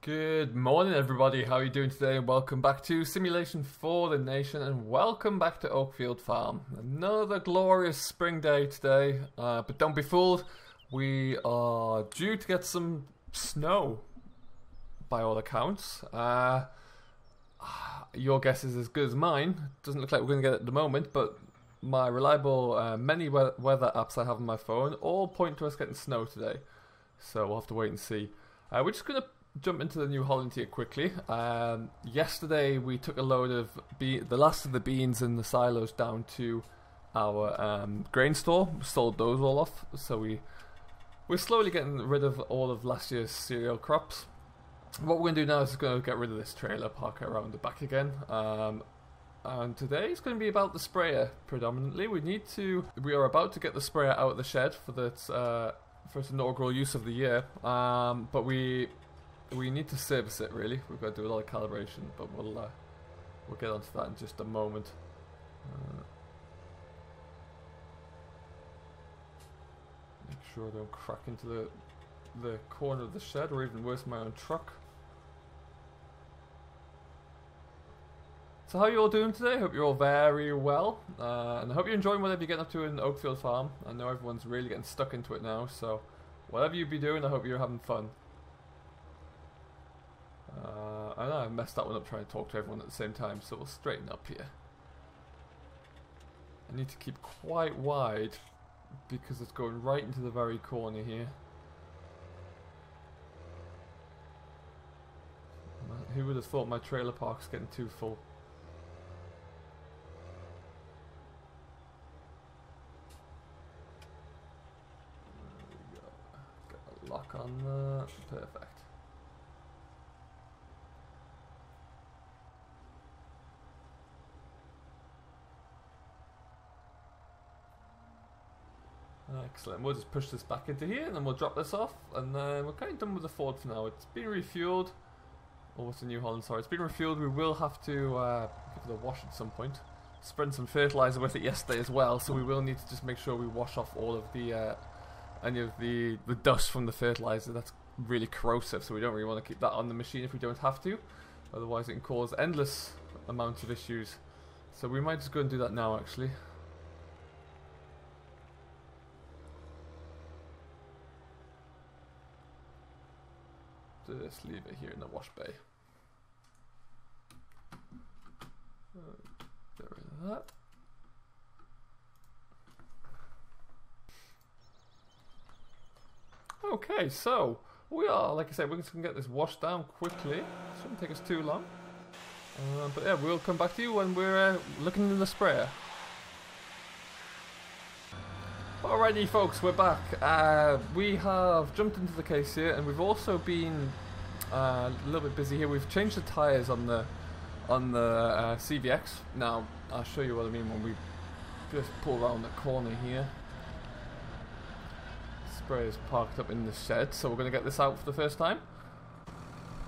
Good morning everybody, how are you doing today? Welcome back to Simulation for the Nation and welcome back to Oakfield Farm. Another glorious spring day today, but don't be fooled, we are due to get some snow by all accounts. Your guess is as good as mine. Doesn't look like we're going to get it at the moment, but my reliable many weather apps I have on my phone all point to us getting snow today. So we'll have to wait and see. We're just going to jump into the New Holland here quickly. Yesterday we took a load of the last of the beans in the silos down to our grain store. We sold those all off, so we're slowly getting rid of all of last year's cereal crops. What we're going to do now is going to get rid of this trailer, park it around the back again. And today is going to be about the sprayer predominantly. We are about to get the sprayer out of the shed for its inaugural use of the year, but we need to service it really. We've got to do a lot of calibration, but we'll get onto that in just a moment. Make sure I don't crack into the corner of the shed, or even worse, my own truck. So how are you all doing today? Hope you're all very well, and I hope you're enjoying whatever you're getting up to in Oakfield Farm. I know everyone's really getting stuck into it now, so whatever you be doing, I hope you're having fun. I know I messed that one up trying to talk to everyone at the same time, so we'll straighten up here. I need to keep quite wide because it's going right into the very corner here. Who would have thought my trailer park's getting too full? There we go. Got a lock on that. Perfect. Excellent. We'll just push this back into here and then we'll drop this off, and then we're kind of done with the Ford for now. It's been refueled. Oh, what's the New Holland? Sorry, it's been refueled. We will have to give it a wash at some point. Spread some fertilizer with it yesterday as well, so we will need to just make sure we wash off all of the any of the dust from the fertilizer. That's really corrosive, so we don't really want to keep that on the machine if we don't have to. Otherwise it can cause endless amounts of issues. So we might just go and do that now actually. Just leave it here in the wash bay. Get rid of that. Okay, so we are, like I said, we're just going to get this washed down quickly. Shouldn't take us too long. But yeah, we'll come back to you when we're looking in the sprayer. Alrighty folks, we're back. We have jumped into the case here, and we've also been a little bit busy here. We've changed the tyres on the CVX. Now I'll show you what I mean when we just pull around the corner here. Spray is parked up in the shed, so we're going to get this out for the first time.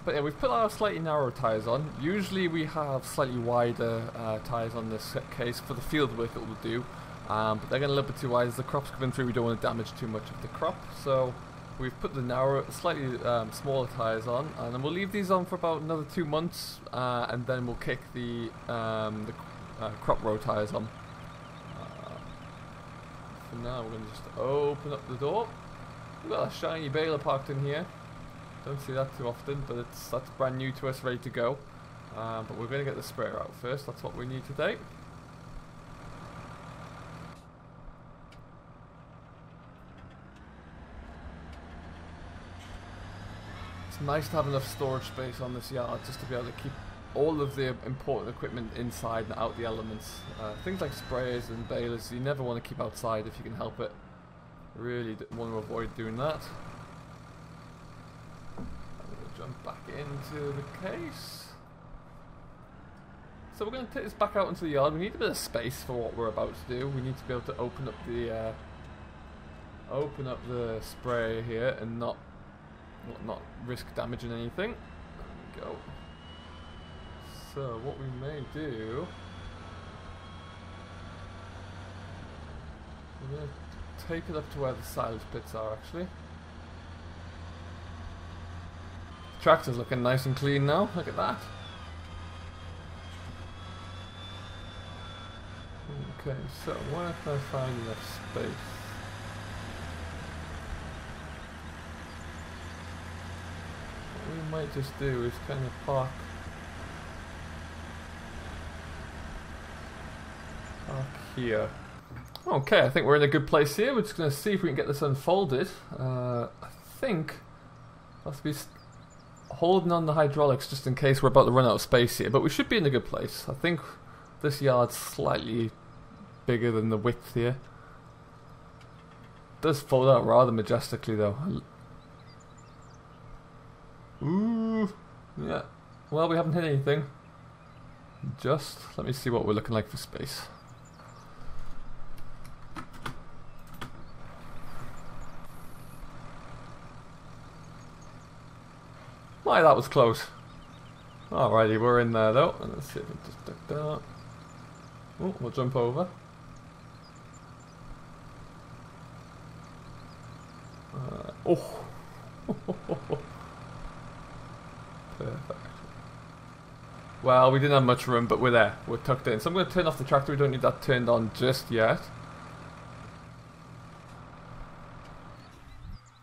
But yeah, we've put our slightly narrow tyres on. Usually we have slightly wider tyres on this case for the field work it will do. But they're getting a little bit too wide. As the crop's coming through, we don't want to damage too much of the crop. So we've put the narrow, slightly smaller tyres on, and then we'll leave these on for about another 2 months, and then we'll kick the crop row tyres on. For now, we're going to just open up the door. We've got a shiny baler parked in here. Don't see that too often, but that's brand new to us, ready to go. But we're going to get the sprayer out first. That's what we need today. Nice to have enough storage space on this yard just to be able to keep all of the important equipment inside and out the elements. Things like sprayers and balers you never want to keep outside if you can help it. Really want to avoid doing that. I'm going to jump back into the case. So we're going to take this back out into the yard. We need a bit of space for what we're about to do. We need to be able to open up the sprayer here and not risk damaging anything. There we go. So what we may do, we're going to take it up to where the silage pits are actually. Tractor's looking nice and clean now. Look at that. Okay, so where can I find enough space? What we might just do is kind of park here. Okay, I think we're in a good place here. We're just going to see if we can get this unfolded. I think I'll have to be holding on the hydraulics just in case we're about to run out of space here, but we should be in a good place. I think this yard's slightly bigger than the width here. It does fold out rather majestically though. Ooh, yeah. Well, we haven't hit anything. Just let me see what we're looking like for space. Why, that was close. Alrighty, we're in there though. Let's see if we just duck that. Oh, we'll jump over. Oh. Perfect. Well, we didn't have much room, but we're there. We're tucked in. So I'm going to turn off the tractor. We don't need that turned on just yet.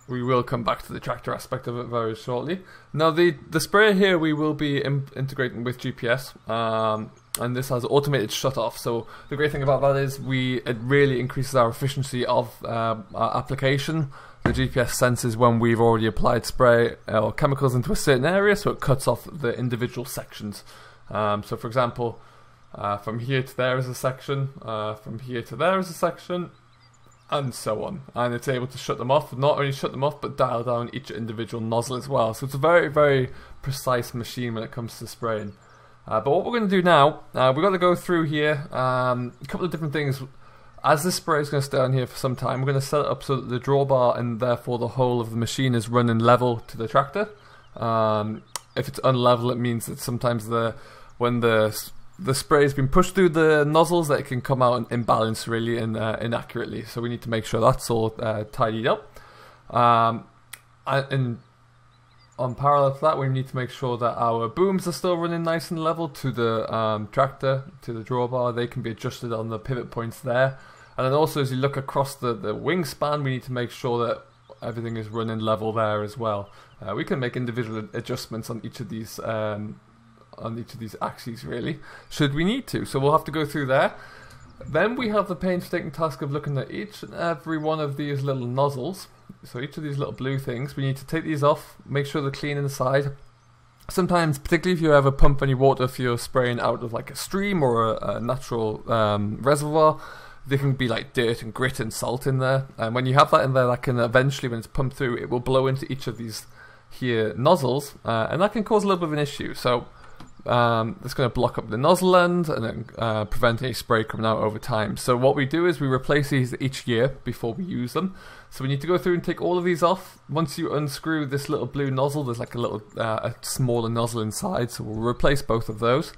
We will come back to the tractor aspect of it very shortly. Now the sprayer here we will be integrating with GPS, and this has automated shut off. So the great thing about that is it really increases our efficiency of our application. The GPS senses when we've already applied spray or chemicals into a certain area, so it cuts off the individual sections. So for example, from here to there is a section, from here to there is a section, and so on, and it's able to shut them off. Not only shut them off, but dial down each individual nozzle as well. So it's a very, very precise machine when it comes to spraying. But what we're going to do now, we've got to go through here a couple of different things. As this spray is going to stay on here for some time, we're going to set it up so that the drawbar and therefore the whole of the machine is running level to the tractor. If it's unlevel, it means that sometimes when the spray has been pushed through the nozzles, that it can come out imbalanced really and inaccurately. So we need to make sure that's all tidied up. And on parallel to that, we need to make sure that our booms are still running nice and level to the tractor, to the drawbar. They can be adjusted on the pivot points there. And then also as you look across the wingspan, we need to make sure that everything is running level there as well. We can make individual adjustments on each of these axes really, should we need to. So we'll have to go through there. Then we have the painstaking task of looking at each and every one of these little nozzles. So each of these little blue things, we need to take these off, make sure they're clean inside. Sometimes, particularly if you ever pump any water, if you're spraying out of like a stream or a natural reservoir, there can be like dirt and grit and salt in there. And when you have that in there, that can eventually, when it's pumped through, it will blow into each of these here nozzles, and that can cause a little bit of an issue. So it's going to block up the nozzle end and then prevent any spray coming out over time. So what we do is we replace these each year before we use them. So we need to go through and take all of these off. Once you unscrew this little blue nozzle, there's like a little a smaller nozzle inside, so we'll replace both of those.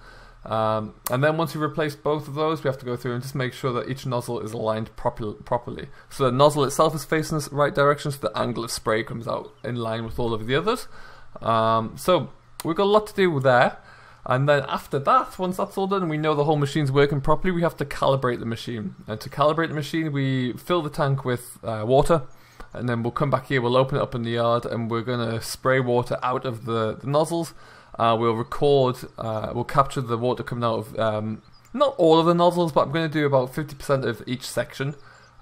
And then once you replace both of those, we have to go through and just make sure that each nozzle is aligned properly. So the nozzle itself is facing the right direction, so the angle of spray comes out in line with all of the others. So we've got a lot to do there. And then after that, once that's all done and we know the whole machine's working properly, we have to calibrate the machine. And to calibrate the machine, we fill the tank with water, and then we'll come back here, we'll open it up in the yard, and we're going to spray water out of the nozzles. We'll record, we'll capture the water coming out of, not all of the nozzles, but I'm going to do about 50% of each section.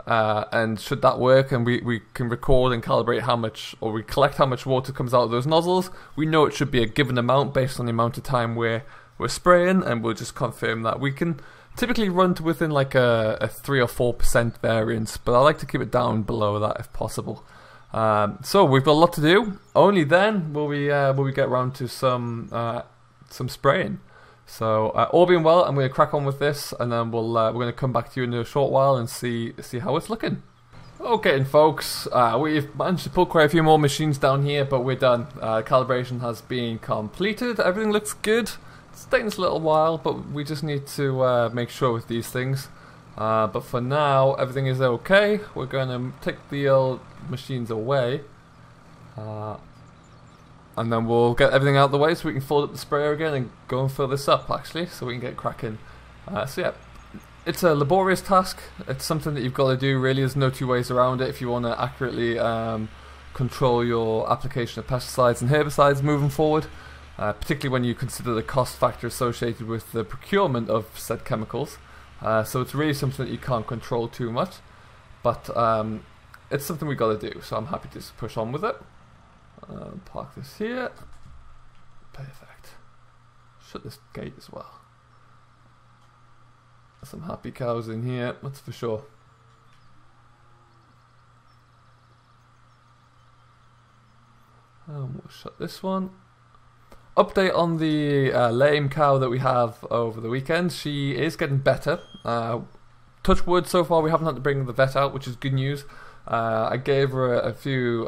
And should that work and we can record and calibrate how much, or we collect how much water comes out of those nozzles, we know it should be a given amount based on the amount of time we're spraying, and we'll just confirm that. We can typically run to within like a 3 or 4% variance, but I like to keep it down below that if possible. So we've got a lot to do. Only then will we get around to some spraying. So all being well, I'm going to crack on with this, and then we're going to come back to you in a short while and see how it's looking. Okay, and folks, we've managed to pull quite a few more machines down here, but we're done. Calibration has been completed. Everything looks good. It's taken us a little while, but we just need to make sure with these things. But for now, everything is okay. We're going to take the old machines away. and then we'll get everything out of the way so we can fold up the sprayer again and go and fill this up actually, so we can get cracking. So yeah, it's a laborious task. It's something that you've got to do really. There's no two ways around it if you want to accurately control your application of pesticides and herbicides moving forward, particularly when you consider the cost factor associated with the procurement of said chemicals. So it's really something that you can't control too much, but it's something we've got to do, so I'm happy to just push on with it. Park this here. Perfect. Shut this gate as well. Some happy cows in here, that's for sure. We'll shut this one. Update on the lame cow that we have over the weekend. She is getting better. Touch wood, so far we haven't had to bring the vet out, which is good news. I gave her a few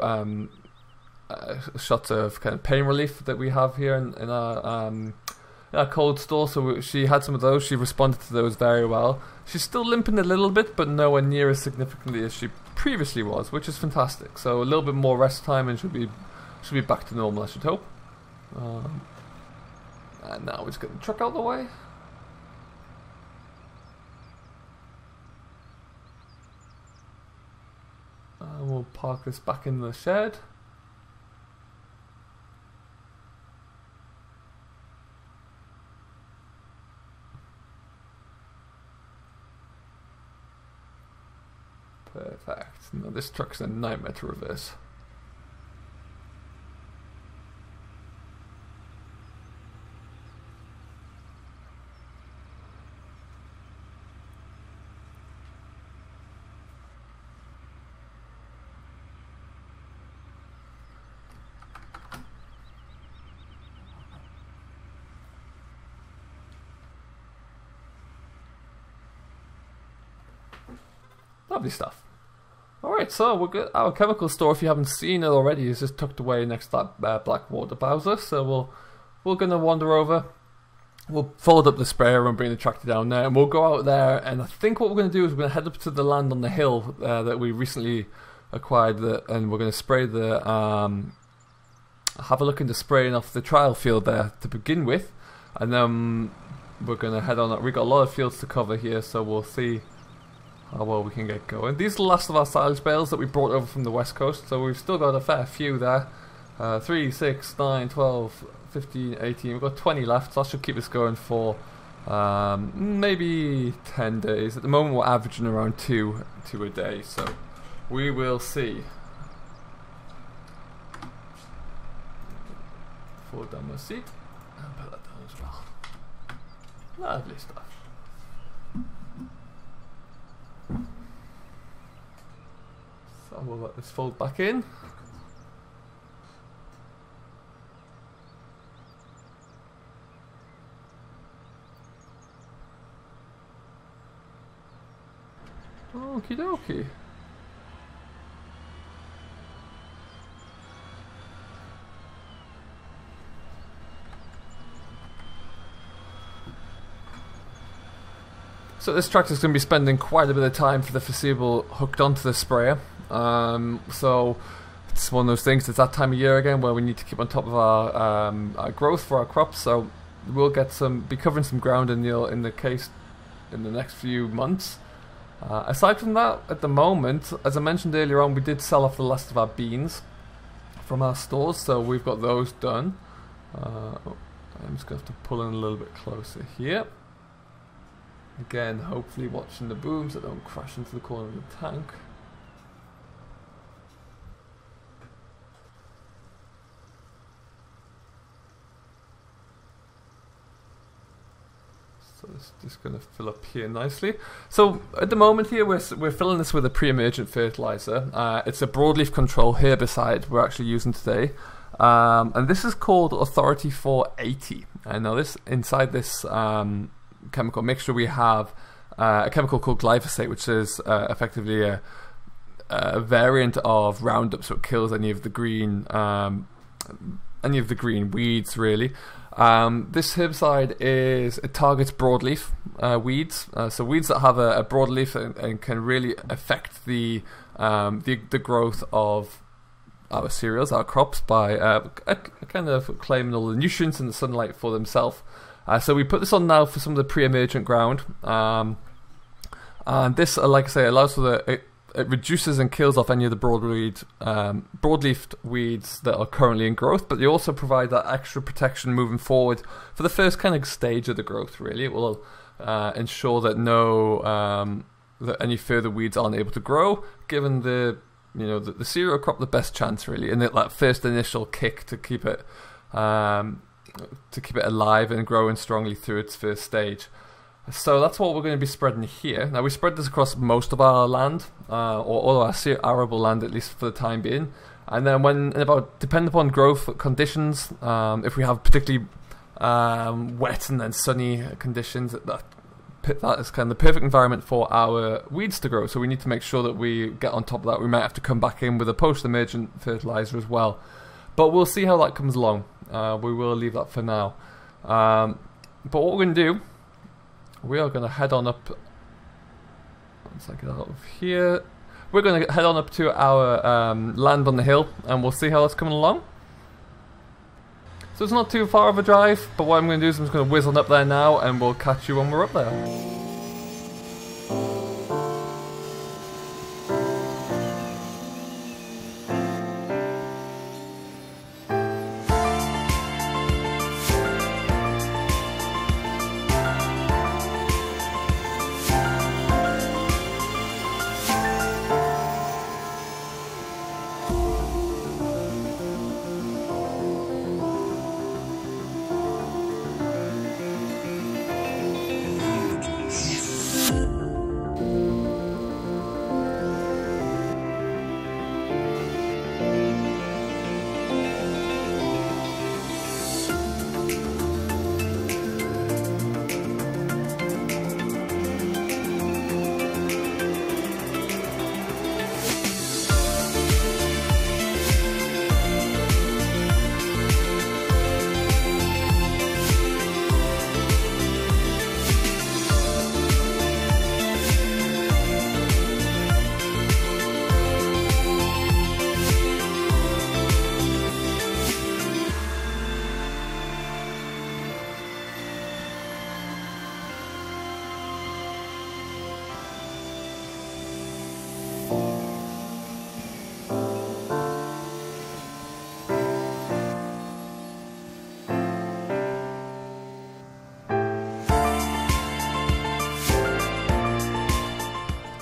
shots of kind of pain relief that we have here in our cold store, so she had some of those. She responded to those very well. She's still limping a little bit, but nowhere near as significantly as she previously was, which is fantastic. So a little bit more rest time and she'll be back to normal, I should hope. And now we're just getting the truck out of the way. We'll park this back in the shed. Perfect. No, this truck's a nightmare to reverse. Lovely stuff. Alright, so we're good. Our chemical store, if you haven't seen it already, is just tucked away next to that black water bowser. So we're gonna wander over. We'll fold up the sprayer and bring the tractor down there, and we'll go out there. And I think what we're gonna do is we're gonna head up to the land on the hill that we recently acquired, and we're gonna spray the have a look into spraying off the trial field there to begin with, and then we're gonna head on. We've got a lot of fields to cover here, so we'll see how well we can get going. These are the last of our silage bales that we brought over from the west coast, so we've still got a fair few there. 3, 6, 9, 12, 15, 18, we've got 20 left, so that should keep us going for maybe 10 days. At the moment we're averaging around 2 a day, so we will see. Fold down my seat and put that down as well. Lovely stuff. So we'll let this fold back in. Okie dokie. So this tractor is going to be spending quite a bit of time for the foreseeable hooked onto the sprayer. So it's one of those things. It's that time of year again where we need to keep on top of our growth for our crops. So we'll be covering some ground in the case in the next few months. Aside from that, at the moment, as I mentioned earlier on, we did sell off the last of our beans from our stores, so we've got those done. I'm just going to have to pull in a little bit closer here. Again, hopefully watching the booms that don't crash into the corner of the tank. So it's just going to fill up here nicely. So at the moment here we're filling this with a pre-emergent fertilizer. It's a broadleaf control herbicide we're actually using today. And this is called Authority 480. And now inside this chemical mixture we have a chemical called glyphosate, which is effectively a variant of Roundup, so it kills any of the green weeds really. This herbicide it targets broadleaf weeds, so weeds that have a broadleaf and can really affect the growth of our cereals, our crops, by kind of claiming all the nutrients and the sunlight for themselves. So we put this on now for some of the pre-emergent ground, and this, like I say, allows for it reduces and kills off any of the broadleafed weeds that are currently in growth, but they also provide that extra protection moving forward for the first kind of stage of the growth. Really, it will ensure that that any further weeds aren't able to grow, giving the cereal crop the best chance, really, and that first initial kick to keep it alive and growing strongly through its first stage. So that's what we're going to be spreading here. Now, we spread this across most of our land, or all of our arable land, at least for the time being. And then depending upon growth conditions, if we have particularly wet and then sunny conditions, that is kind of the perfect environment for our weeds to grow. So we need to make sure that we get on top of that. We might have to come back in with a post-emergent fertilizer as well. But we'll see how that comes along. We will leave that for now. But what we're going to do, we are going to head on up. Once I get out of here, we're going to head on up to our land on the hill, and we'll see how that's coming along. So it's not too far of a drive, but what I'm going to do is I'm just going to whiz on up there now, and we'll catch you when we're up there.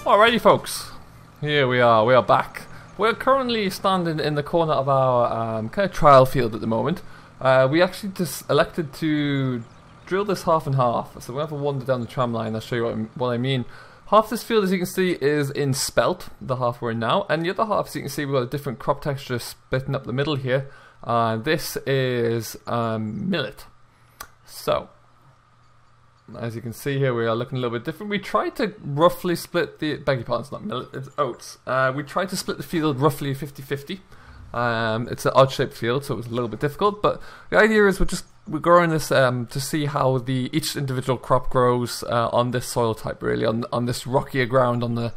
Alrighty folks, here we are back. We're currently standing in the corner of our kind of trial field at the moment. We actually just elected to drill this half and half, so we'll have a wander down the tram line. I'll show you what I mean. Half this field, as you can see, is in spelt, the half we're in now, and the other half, as you can see, we've got a different crop texture splitting up the middle here. This is millet. So, as you can see here, we are looking a little bit different. We tried to roughly split the, beg your pardon, it's not millet, it's oats. We tried to split the field roughly 50-50. It's an odd-shaped field, so it was a little bit difficult, but the idea is we're growing this to see how each individual crop grows on this soil type, really, on this rockier ground on the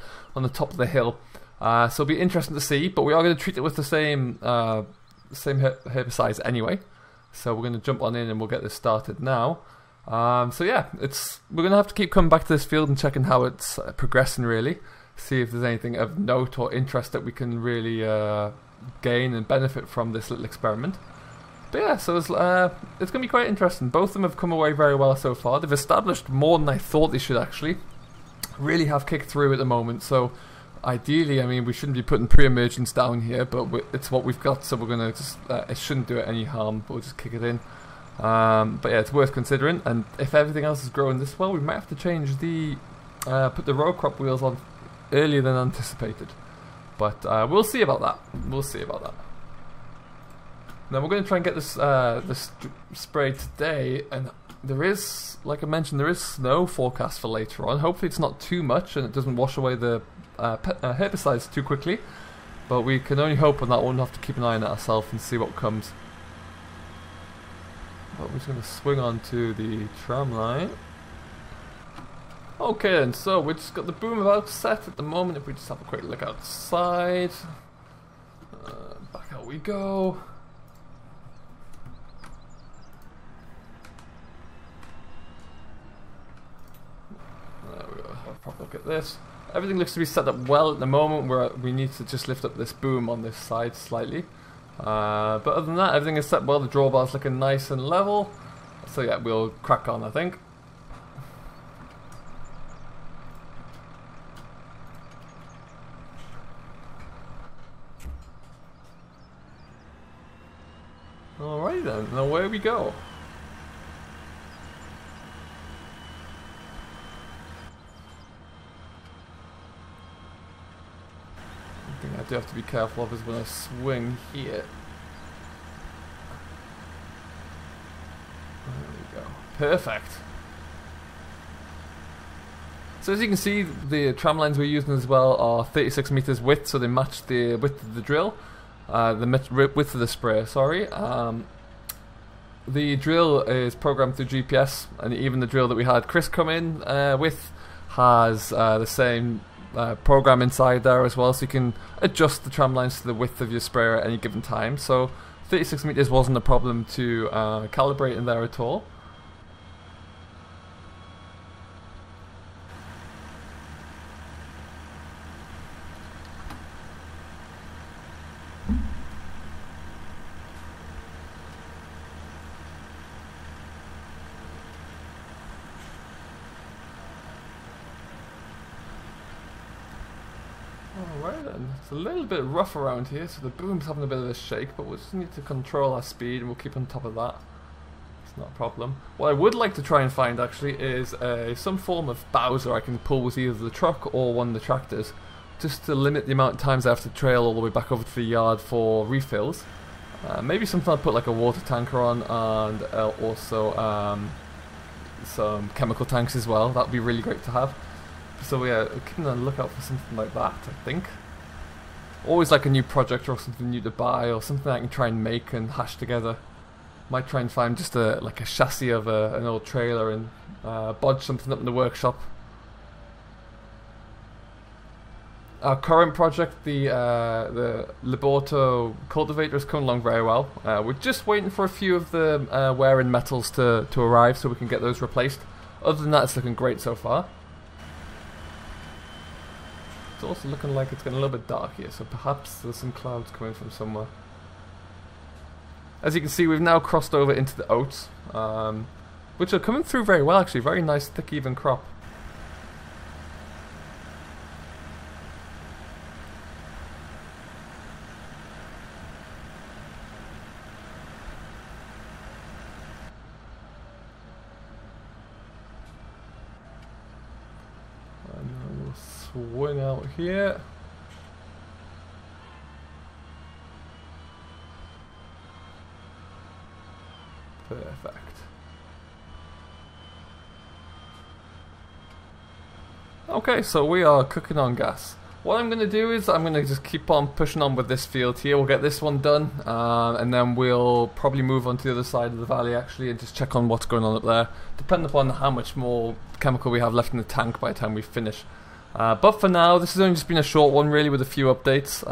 top of the hill. So it'll be interesting to see, but we are going to treat it with the same herbicides anyway. So we're going to jump on in and we'll get this started now. So yeah, we're going to have to keep coming back to this field and checking how it's progressing, really. See if there's anything of note or interest that we can really gain and benefit from this little experiment. But yeah, so it's going to be quite interesting. Both of them have come away very well so far. They've established more than I thought they should, actually. Really have kicked through at the moment, so ideally, I mean, we shouldn't be putting pre-emergence down here, but it's what we've got, so we're going to just, it shouldn't do it any harm, but we'll just kick it in. But yeah, it's worth considering, and if everything else is growing this well, we might have to change put the row crop wheels on earlier than anticipated. But we'll see about that. We'll see about that. Now we're going to try and get this sprayed today, and there is, like I mentioned, there is snow forecast for later on. Hopefully it's not too much and it doesn't wash away the herbicides too quickly, but we can only hope on that one. We'll have to keep an eye on it ourselves and see what comes. But we're just going to swing on to the tram line. Okay then, so we just got the boom about set at the moment. If we just have a quick look outside, back out we go. There we go. Have a proper look at this. Everything looks to be set up well at the moment. We need to just lift up this boom on this side slightly. But other than that, everything is set well. The drawbar's looking nice and level. So yeah, we'll crack on, I think. Alright then, now where we go? One thing I do have to be careful of is when I swing here. There we go. Perfect. So as you can see, the tram lines we're using as well are 36 meters width, so they match the width of the drill. The width of the sprayer, sorry. The drill is programmed through GPS, and even the drill that we had Chris come in with has the same program inside there as well, so you can adjust the tram lines to the width of your sprayer at any given time. So 36 meters wasn't a problem to calibrate in there at all. Alright then, it's a little bit rough around here, so the boom's having a bit of a shake, but we'll just need to control our speed and we'll keep on top of that. It's not a problem. What I would like to try and find actually is some form of bowser I can pull with either the truck or one of the tractors, just to limit the amount of times I have to trail all the way back over to the yard for refills. Maybe something I'll put like a water tanker on, and also some chemical tanks as well. That would be really great to have. So yeah, keeping on the lookout for something like that, I think. Always like a new project or something new to buy, or something I can try and make and hash together. Might try and find just like a chassis of an old trailer and bodge something up in the workshop. Our current project, the Liborto cultivator, is coming along very well. We're just waiting for a few of the wear-in metals to arrive so we can get those replaced. Other than that, it's looking great so far. It's also looking like it's getting a little bit dark here, so perhaps there's some clouds coming from somewhere. As you can see, we've now crossed over into the oats, which are coming through very well actually. Very nice, thick, even crop. Swing out here. Perfect. Okay, so we are cooking on gas. What I'm going to do is I'm going to just keep on pushing on with this field here. We'll get this one done, and then we'll probably move on to the other side of the valley actually and just check on what's going on up there, depending upon how much more chemical we have left in the tank by the time we finish. But for now, this has only just been a short one really with a few updates.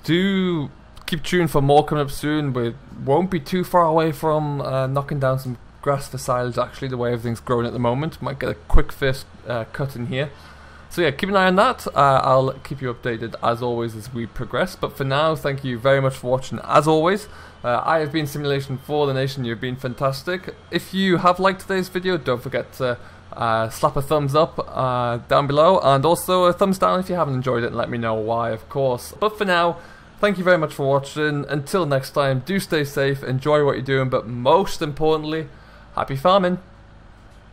Do keep tuned for more coming up soon. We won't be too far away from knocking down some grass for silage actually, the way everything's growing at the moment. Might get a quick first cut in here. So yeah, keep an eye on that. I'll keep you updated as always as we progress. But for now, thank you very much for watching as always. I have been Simulation for the Nation. You've been fantastic. If you have liked today's video, don't forget to slap a thumbs up down below, and also a thumbs down if you haven't enjoyed it, and let me know why, of course. But for now, thank you very much for watching. Until next time, do stay safe, enjoy what you're doing, but most importantly, happy farming.